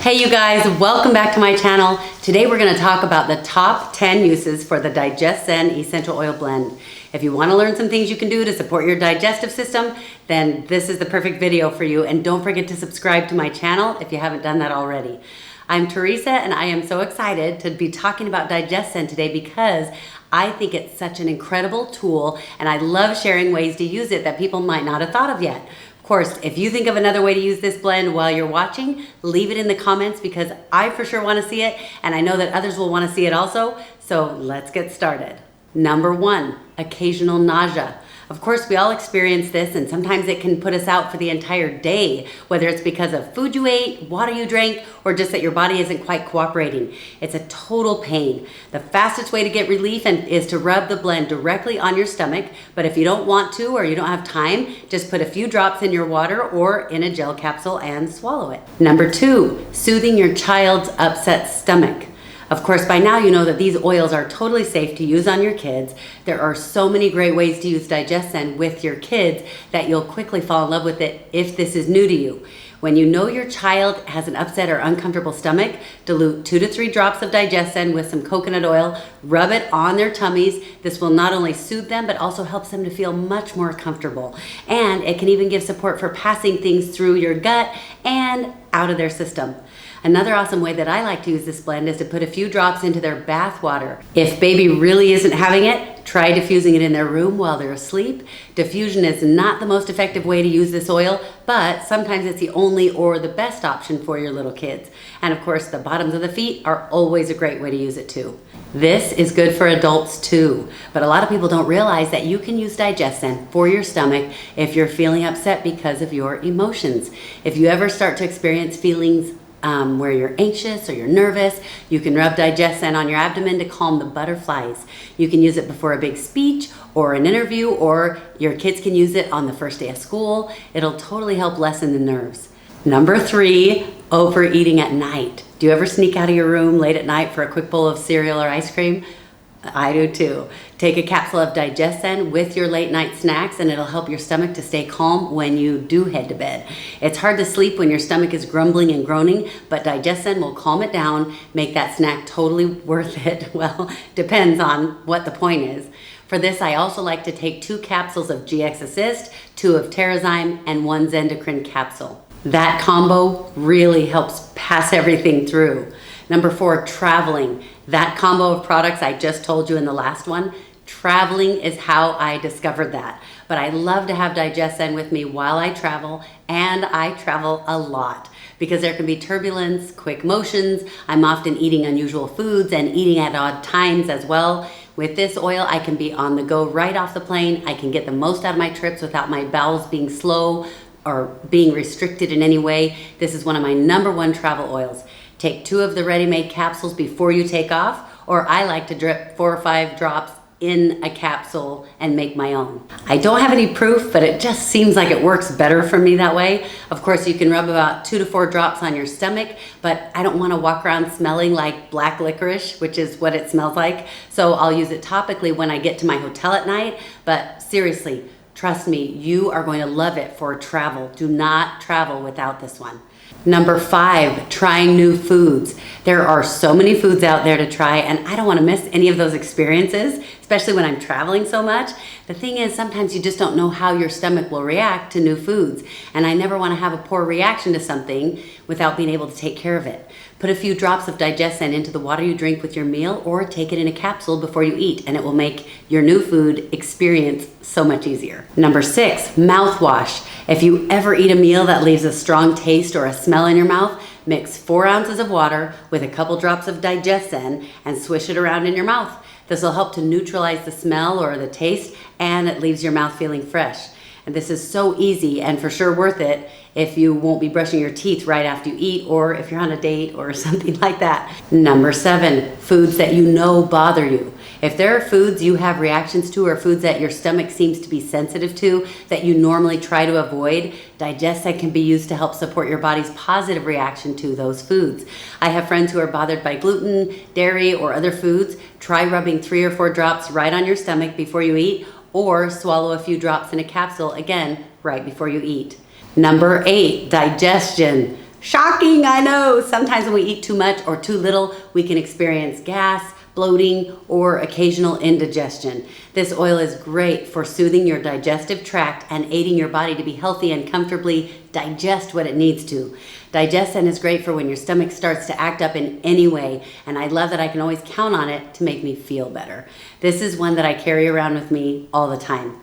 Hey you guys, welcome back to my channel. Today we're going to talk about the top 10 uses for the DigestZen Essential Oil Blend. If you want to learn some things you can do to support your digestive system, then this is the perfect video for you. And don't forget to subscribe to my channel if you haven't done that already. I'm Teresa and I am so excited to be talking about DigestZen today because I think it's such an incredible tool and I love sharing ways to use it that people might not have thought of yet. Of course, if you think of another way to use this blend while you're watching, leave it in the comments because I for sure want to see it and I know that others will want to see it also. So let's get started. Number 1, occasional nausea. Of course, we all experience this and sometimes it can put us out for the entire day, whether it's because of food you ate, water you drank, or just that your body isn't quite cooperating. It's a total pain. The fastest way to get relief is to rub the blend directly on your stomach, but if you don't want to or you don't have time, just put a few drops in your water or in a gel capsule and swallow it. Number 2, soothing your child's upset stomach. Of course, by now you know that these oils are totally safe to use on your kids. There are so many great ways to use DigestZen with your kids that you'll quickly fall in love with it if this is new to you. When you know your child has an upset or uncomfortable stomach, dilute 2 to 3 drops of DigestZen with some coconut oil, rub it on their tummies. This will not only soothe them, but also helps them to feel much more comfortable. And it can even give support for passing things through your gut and out of their system. Another awesome way that I like to use this blend is to put a few drops into their bath water. If baby really isn't having it, try diffusing it in their room while they're asleep. Diffusion is not the most effective way to use this oil, but sometimes it's the only or the best option for your little kids. And of course, the bottoms of the feet are always a great way to use it too. This is good for adults too, but a lot of people don't realize that you can use DigestZen for your stomach if you're feeling upset because of your emotions. If you ever start to experience feelings where you're anxious or you're nervous, you can rub DigestZen on your abdomen to calm the butterflies. You can use it before a big speech or an interview, or your kids can use it on the first day of school. It'll totally help lessen the nerves. Number 3, overeating at night. Do you ever sneak out of your room late at night for a quick bowl of cereal or ice cream? I do too. Take a capsule of DigestZen with your late night snacks and it'll help your stomach to stay calm when you do head to bed. It's hard to sleep when your stomach is grumbling and groaning, but DigestZen will calm it down, make that snack totally worth it. Well, depends on what the point is. For this, I also like to take 2 capsules of GX Assist, 2 of Teresa, and 1 Zendocrine capsule. That combo really helps pass everything through. Number 4, traveling. That combo of products I just told you in the last one, traveling is how I discovered that. But I love to have DigestZen with me while I travel, and I travel a lot because there can be turbulence, quick motions. I'm often eating unusual foods and eating at odd times as well. With this oil, I can be on the go right off the plane. I can get the most out of my trips without my bowels being slow or being restricted in any way. This is one of my number 1 travel oils. Take 2 of the ready-made capsules before you take off, or I like to drip 4 or 5 drops in a capsule and make my own. I don't have any proof, but it just seems like it works better for me that way. Of course, you can rub about 2 to 4 drops on your stomach, but I don't want to walk around smelling like black licorice, which is what it smells like. So I'll use it topically when I get to my hotel at night, but seriously, trust me, you are going to love it for travel. Do not travel without this one. Number 5, trying new foods. There are so many foods out there to try and I don't want to miss any of those experiences, especially when I'm traveling so much. The thing is, sometimes you just don't know how your stomach will react to new foods, and I never want to have a poor reaction to something without being able to take care of it. Put a few drops of DigestZen into the water you drink with your meal or take it in a capsule before you eat and it will make your new food experience so much easier. Number 6, mouthwash. If you ever eat a meal that leaves a strong taste or a smell in your mouth, mix 4 ounces of water with a couple drops of DigestZen and swish it around in your mouth. This will help to neutralize the smell or the taste and it leaves your mouth feeling fresh. And this is so easy and for sure worth it if you won't be brushing your teeth right after you eat or if you're on a date or something like that. Number 7, foods that you know bother you. If there are foods you have reactions to or foods that your stomach seems to be sensitive to that you normally try to avoid, DigestZen can be used to help support your body's positive reaction to those foods. I have friends who are bothered by gluten, dairy, or other foods. Try rubbing 3 or 4 drops right on your stomach before you eat or swallow a few drops in a capsule, again, right before you eat. Number 8, digestion. Shocking, I know. Sometimes when we eat too much or too little, we can experience gas, bloating, or occasional indigestion. This oil is great for soothing your digestive tract and aiding your body to be healthy and comfortably digest what it needs to. DigestZen is great for when your stomach starts to act up in any way, and I love that I can always count on it to make me feel better. This is one that I carry around with me all the time.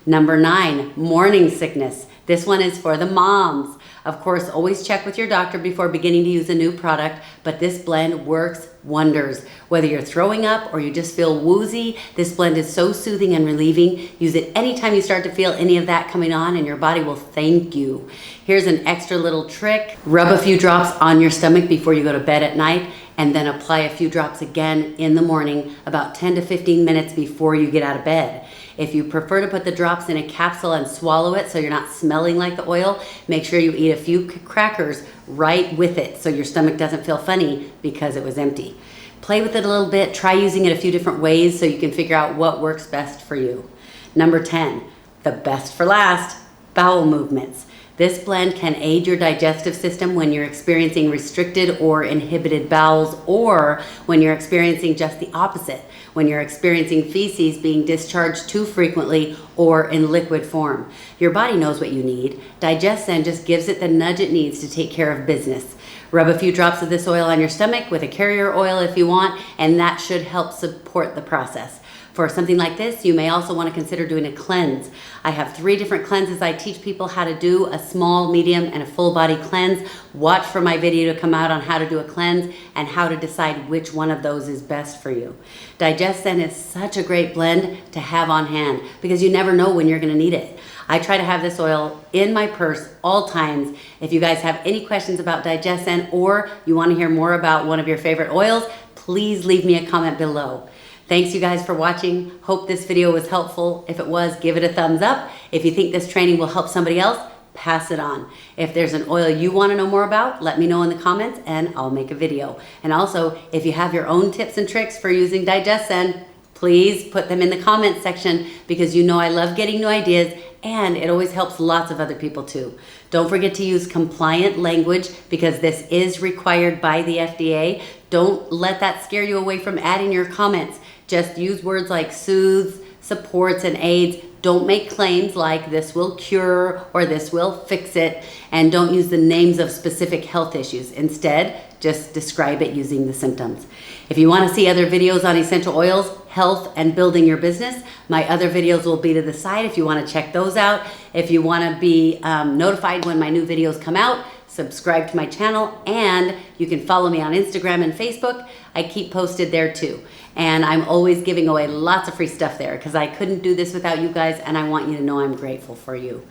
Number 9, morning sickness. This one is for the moms. Of course, always check with your doctor before beginning to use a new product, but this blend works wonders. Whether you're throwing up or you just feel woozy, this blend is so soothing and relieving. Use it anytime you start to feel any of that coming on and your body will thank you. Here's an extra little trick. Rub a few drops on your stomach before you go to bed at night, and then apply a few drops again in the morning about 10 to 15 minutes before you get out of bed. If you prefer to put the drops in a capsule and swallow it so you're not smelling like the oil, make sure you eat a few crackers right with it so your stomach doesn't feel funny because it was empty. Play with it a little bit, try using it a few different ways so you can figure out what works best for you. Number 10, the best for last, bowel movements. This blend can aid your digestive system when you're experiencing restricted or inhibited bowels, or when you're experiencing just the opposite, when you're experiencing feces being discharged too frequently or in liquid form. Your body knows what you need. DigestZen just gives it the nudge it needs to take care of business. Rub a few drops of this oil on your stomach with a carrier oil if you want, and that should help support the process. For something like this, you may also want to consider doing a cleanse. I have 3 different cleanses I teach people how to do: a small, medium, and a full body cleanse. Watch for my video to come out on how to do a cleanse and how to decide which one of those is best for you. DigestZen is such a great blend to have on hand because you never know when you're going to need it. I try to have this oil in my purse all times. If you guys have any questions about DigestZen or you want to hear more about one of your favorite oils, please leave me a comment below. Thanks you guys for watching. Hope this video was helpful. If it was, give it a thumbs up. If you think this training will help somebody else, pass it on. If there's an oil you want to know more about, let me know in the comments and I'll make a video. And also, if you have your own tips and tricks for using DigestZen, please put them in the comments section because you know I love getting new ideas and it always helps lots of other people too. Don't forget to use compliant language because this is required by the FDA. Don't let that scare you away from adding your comments. Just use words like soothes, supports, and aids. Don't make claims like this will cure or this will fix it, and don't use the names of specific health issues. Instead, just describe it using the symptoms. If you want to see other videos on essential oils, health, and building your business, my other videos will be to the side if you want to check those out. If you want to be notified when my new videos come out, subscribe to my channel, and you can follow me on Instagram and Facebook. I keep posted there too. And I'm always giving away lots of free stuff there because I couldn't do this without you guys, and I want you to know I'm grateful for you.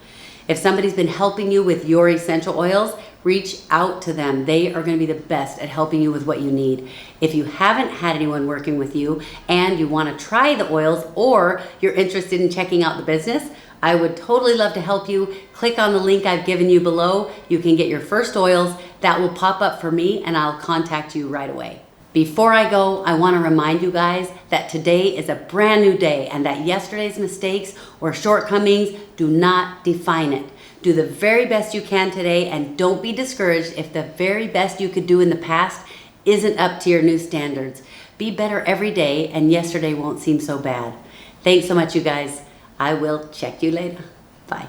If somebody's been helping you with your essential oils, reach out to them. They are going to be the best at helping you with what you need. If you haven't had anyone working with you and you want to try the oils or you're interested in checking out the business, I would totally love to help you. Click on the link I've given you below. You can get your first oils. That will pop up for me and I'll contact you right away. Before I go, I want to remind you guys that today is a brand new day and that yesterday's mistakes or shortcomings do not define it. Do the very best you can today and don't be discouraged if the very best you could do in the past isn't up to your new standards. Be better every day and yesterday won't seem so bad. Thanks so much, you guys. I will check you later. Bye.